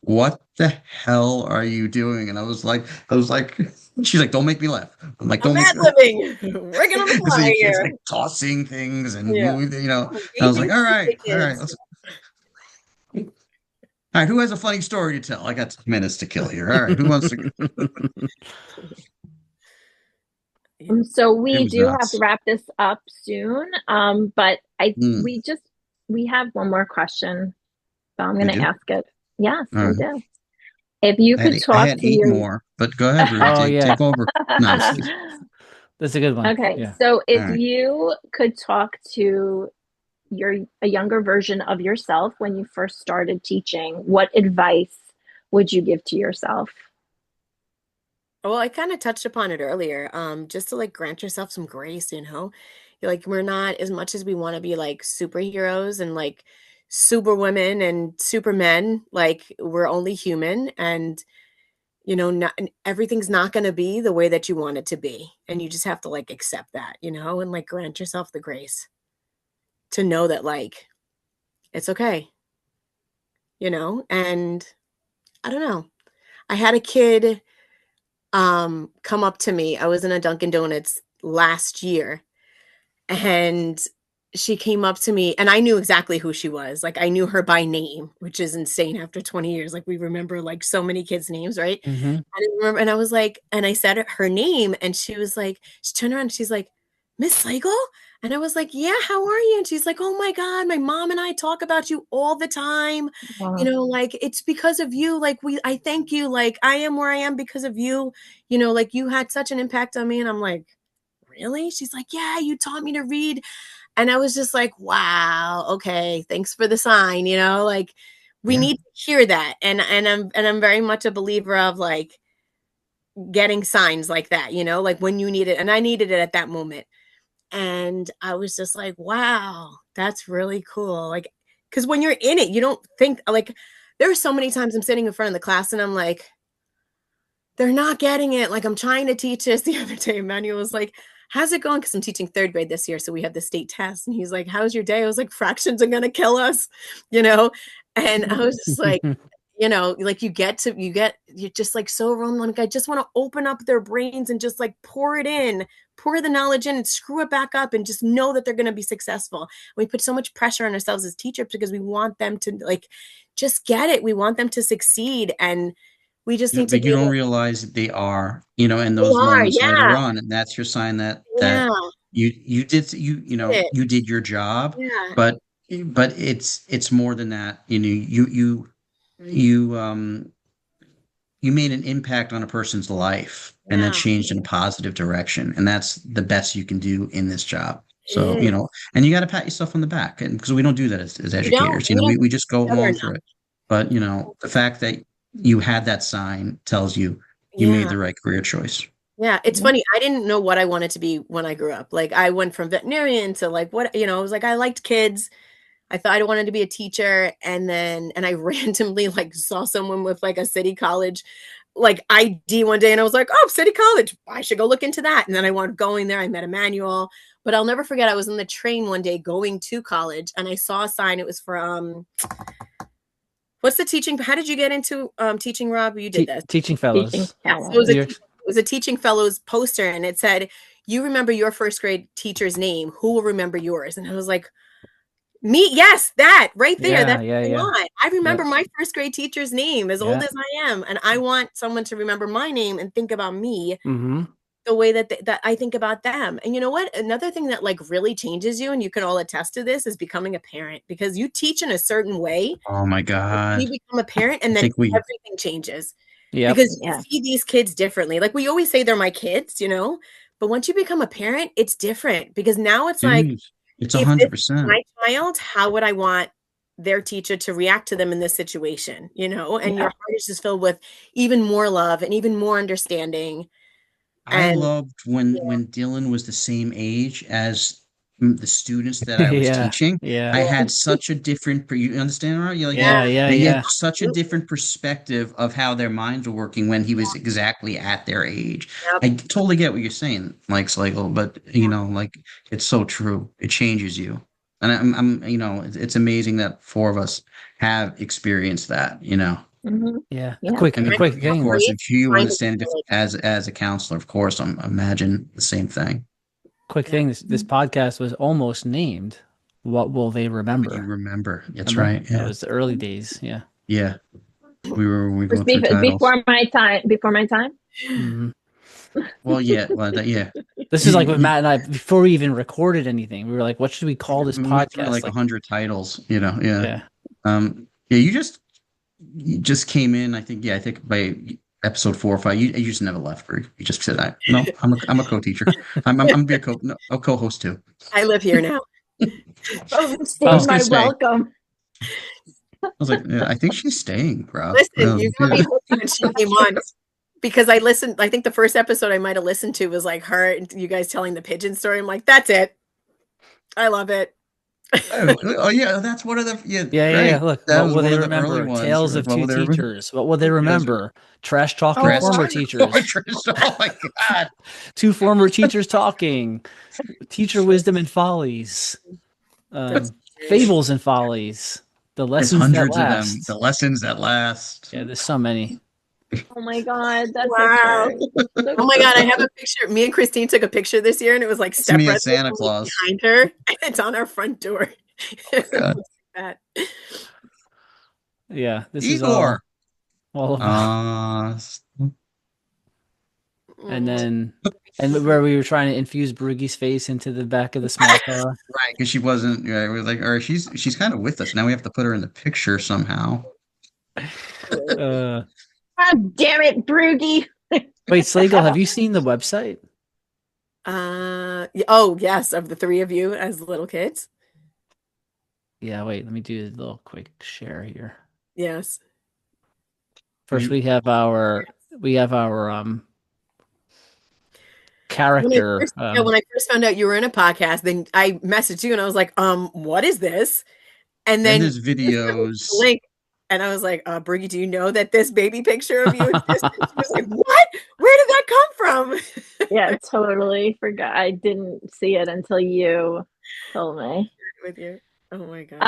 What the hell are you doing? And I was like, she's like, don't make me laugh. I'm like, don't make me living. We're gonna fly here. Like tossing things and moving, I was like, all right. All right, who has a funny story to tell? I got 10 minutes to kill here. All right, who wants to go? So we do have to wrap this up soon. But we have one more question. So I'm gonna ask it. Yes, we do. If you could talk to 8 more, but go ahead, Rudy. Take over. No, that's a good one. Okay, so if you could talk to a younger version of yourself when you first started teaching, what advice would you give to yourself? Well, I kind of touched upon it earlier. Just to like grant yourself some grace, like we're not, as much as we want to be like superheroes and like super women and supermen, like we're only human, and everything's not going to be the way that you want it to be, and you just have to like accept that, and like grant yourself the grace to know that like it's okay, and I don't know, I had a kid come up to me. I was in a Dunkin' Donuts last year, and she ccame up to me, and I knew exactly who she was. Like I knew her by name, which is insane after 20 years. Like we remember like so many kids' names, right? Mm-hmm. And I was like, and I said her name, and she was like, she turned around and she's like, Miss Slagle? And I was like, yeah, how are you? And she's like, oh my God, my mom and I talk about you all the time. Wow. Like it's because of you. Like I thank you. Like I am where I am because of you. Like you had such an impact on me. And I'm like, really? She's like, yeah, you taught me to read. And I was just like, wow, okay, thanks for the sign, like we need to hear that. And I'm very much a believer of like getting signs like that, like when you need it. And I needed it at that moment. And I was just like, wow, that's really cool. Like, because when you're in it, you don't think, like, there are so many times I'm sitting in front of the class and I'm like, they're not getting it. Like I'm trying to teach this. The other day, Emmanuel was like, how's it going? Because I'm teaching 3rd grade this year. So we have the state test. And he's like, how's your day? I was like, fractions are going to kill us, And I was just like, like you're just like so wrong. Like, I just want to open up their brains and just like pour the knowledge in and screw it back up and just know that they're going to be successful. We put so much pressure on ourselves as teachers because we want them to like, just get it. We want them to succeed. And we just need to. But you don't realize that they are, in those moments later on, and that's your sign that you did you did your job. Yeah. But it's more than that. You made an impact on a person's life, and that changed in a positive direction, and that's the best you can do in this job. So and you got to pat yourself on the back, and because we don't do that as educators, we just go along for it. But the fact that you had that sign tells you made the right career choice. Yeah, it's funny. I didn't know what I wanted to be when I grew up. Like I went from veterinarian to like what, I was like, I liked kids. I thought I wanted to be a teacher. And I randomly like saw someone with like a city college like ID one day and I was like, oh, city college. I should go look into that. And then I wound up going there. I met Emmanuel, but I'll never forget. I was on the train one day going to college and I saw a sign. It was for, what's the teaching? How did you get into teaching, Rob? You did this. Teaching fellows. It was a teaching fellows poster and it said, you remember your first grade teacher's name. Who will remember yours? And I was like, me, yes, that right there. That's a lot. I remember my first grade teacher's name, as old as I am, and I want someone to remember my name and think about me the way that I think about them. And you know what? Another thing that like really changes you, and you can all attest to this, is becoming a parent because you teach in a certain way. Oh my God! You become a parent, and then everything changes. Yeah, because you see these kids differently. Like we always say, they're my kids, but once you become a parent, it's different because now it's like. It's 100%. My child, how would I want their teacher to react to them in this situation? And your heart is just filled with even more love and even more understanding. I loved when Dylan was the same age as the students that I was teaching. Yeah, I had such a different. You understand, right? You're like, They had such a different perspective of how their minds were working when he was exactly at their age. Yep. I totally get what you're saying, Mike Slagle, but like it's so true. It changes you, and I'm it's amazing that four of us have experienced that. Mm-hmm. Yeah. A quick thing. Of course, if you understand it as a counselor, of course, I'm imagine the same thing. Quick thing. This podcast was almost named "What Will They Remember?" You remember? That's right. Yeah, it was the early days. Yeah. Yeah. We were before my time. Mm-hmm. Well, yeah. This is like with Matt and I before we even recorded anything. We were like, "What should we call this podcast?" Like 100 titles. Yeah. You just came in. I think by episode 4 or 5, you just never left. You just said, I'm a co-teacher. I'm be a co-host too. I live here now. My welcome. I was like, I think she's staying, bro. Listen, you got me when she came on because I listened. I think the first episode I might have listened to was like her and you guys telling the pigeon story. I'm like, that's it. I love it. Oh yeah, that's one of the Look, what will they remember? Tales of two teachers. What will they remember? Trash talking former teachers. Oh my God! Two former teachers talking. Teacher wisdom and follies. Fables and follies. The lessons hundreds that last. Of them. The lessons that last. Yeah, there's so many. Oh my God, that's wow! Oh my God, I have a picture. Me and Christine took a picture this year, and it was like Step me Santa Claus behind her, and it's on our front door. Yeah, this Igor. is all of and where we were trying to infuse Brugge's face into the back of the small car, right? Because she wasn't. We were like, or she's kind of with us now. We have to put her in the picture somehow. God damn it, Brugge. Wait, Slagle, have you seen the website? Oh yes, of the three of you as little kids. Yeah, wait, let me do a little quick share here. Yes. First we have our character. When I first found out you were in a podcast, then I messaged you and I was like, what is this? And then there's videos. Link. And I was like, Brugge, do you know that this baby picture of you exists? She was like, what? Where did that come from? Yeah, totally forgot. I didn't see it until you told me. With you. Oh my god.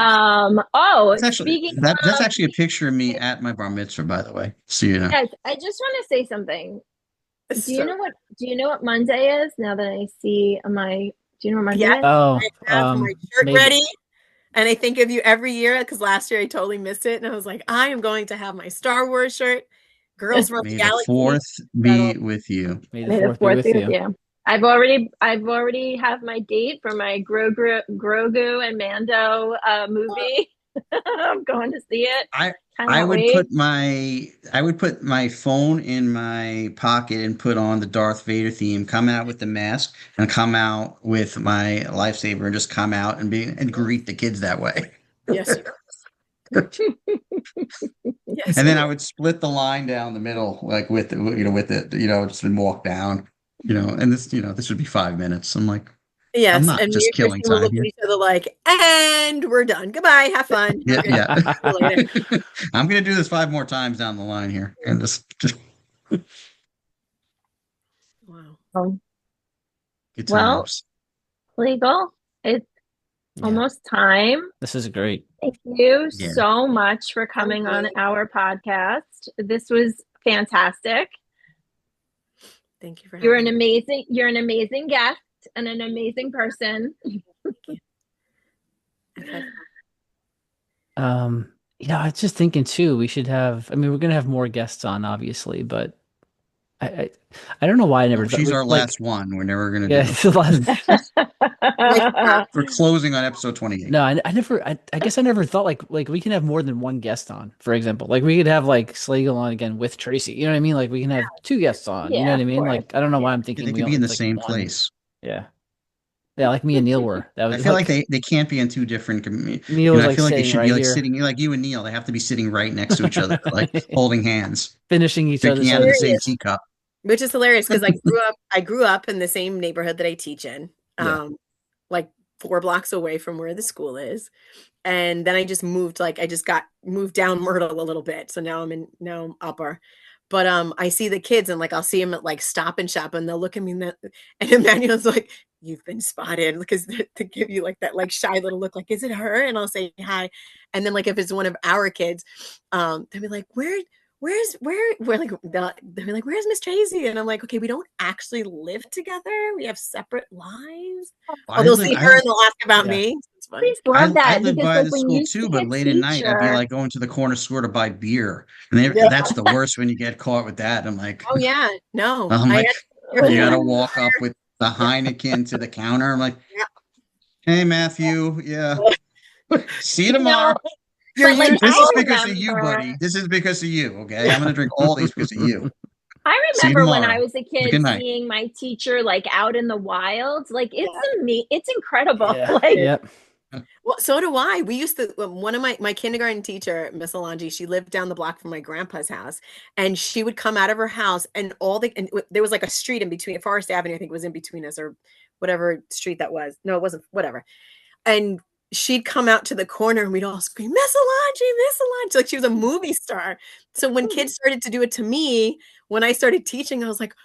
That's actually a picture of me at my bar mitzvah, by the way. So you know. Guys, I just want to say something. Do you know what Monday is? Now that I see do you know what Monday is? Oh, I have my shirt ready. And I think of you every year because last year I totally missed it. And I was like, I am going to have my Star Wars shirt. Girls from the Galaxy. May the 4th be with you. May the 4th be with you. I've already have my date for my Grogu and Mando movie. I'm going to see it. I would put my phone in my pocket and put on the Darth Vader theme, come out with the mask and come out with my lightsaber and just come out and greet the kids that way. Yes. Yes. And then I would split the line down the middle, like with it, just and walk down. and this would be 5 minutes. I'm like, yes, I'm not and just me and killing Christy will time look here. at each other like, and we're done. Goodbye. Have fun. Yeah, Okay. yeah. See you later. I'm gonna do this 5 more times down the line here, and just Wow. good Well, times. Slagle, it's almost time. This is great. Thank you Yeah. so much for coming on our podcast. This was fantastic. Thank you for You're having an me. amazing guest and an amazing person. I was just thinking too, we should have, we're gonna have more guests on, obviously, but I don't know why I never thought She's our last one. We're never gonna yeah, do. it's the last. We're closing on episode 28. No, I guess I never thought like we can have more than one guest on, for example. Like we could have like Slagle on again with Tracy. You know what I mean? Like we can have 2 guests on. You know what I mean? Like I don't know why I'm thinking They we could be in the like same 1. place. Yeah. Yeah, like me and Neil were. That was I feel like they can't be in 2 different. Neil was I like feel like they sitting should right be like here, sitting like you and Neil. They have to be sitting right next to each other, like holding hands, finishing each other's drinking out of the same teacup. Which is hilarious because I grew up in the same neighborhood that I teach in, like 4 blocks away from where the school is. And then I just moved, I just got moved down Myrtle a little bit. So now I'm upper. But I see the kids and I'll see them at Stop and Shop and they'll look at me and Emmanuel's like, you've been spotted, because to give you that shy little look, is it her? And I'll say hi. And then if it's one of our kids, they'll be like, where's Miss Tracy? And I'm like, okay, we don't actually live together. We have separate lives. They'll see her and they'll ask about me. It's funny. I love that. I live by the school too, but late at night I'd be going to the corner store to buy beer. And that's the worst when you get caught with that. I'm like, oh yeah, no. I'm like, you gotta walk up with the Heineken to the counter. I'm like, hey Matthew, yeah. See you tomorrow. This is because of you, buddy. This is because of you, okay? I'm gonna drink all these because of you. I remember when I was a kid seeing my teacher out in the wild. It's incredible. Yeah. Well, so do I. We used to, one of my kindergarten teacher, Miss Alonji, she lived down the block from my grandpa's house, and she would come out of her house and there was a street in between, Forest Avenue, I think was in between us, or whatever street that was. No, it wasn't, whatever. And she'd come out to the corner and we'd all scream, Miss Alonji, Miss Alonji. Like she was a movie star. So when kids started to do it to me, when I started teaching, I was like,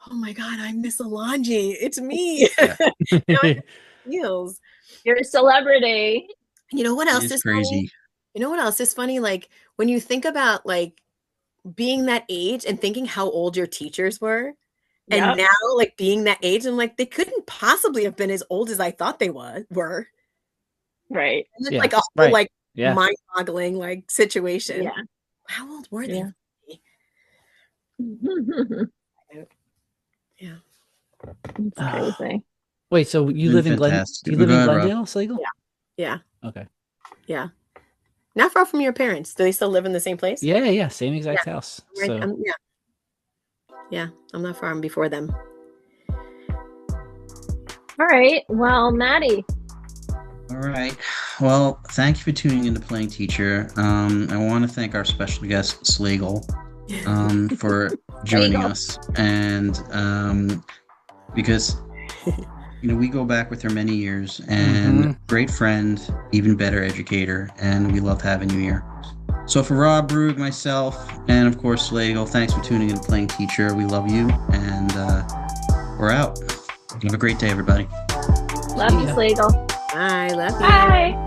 oh my God, I'm Miss Alonji. It's me. Feels. You're a celebrity. You know what else is crazy? Funny? You know what else is funny? When you think about being that age and thinking how old your teachers were, and now being that age, I'm like, they couldn't possibly have been as old as I thought they were. Right. And it's a whole mind-boggling situation. Yeah. How old were they? Yeah. It's crazy. Wait, so you live in Glendale, Slagle? Yeah. Okay. Yeah. Not far from your parents. Do they still live in the same place? Yeah. Same exact house. So. Yeah. I'm not far before them. All right. Well, Maddie. All right. Well, thank you for tuning into Playing Teacher. I want to thank our special guest, Slagle, for joining us. And because, we go back with her many years, and great friend, even better educator, and we love having you here. So for Rob, Brugge, myself, and of course Slagle, thanks for tuning into Playing Teacher. We love you, and we're out. Have a great day, everybody. Love you, Slagle. Bye. Love you. Bye.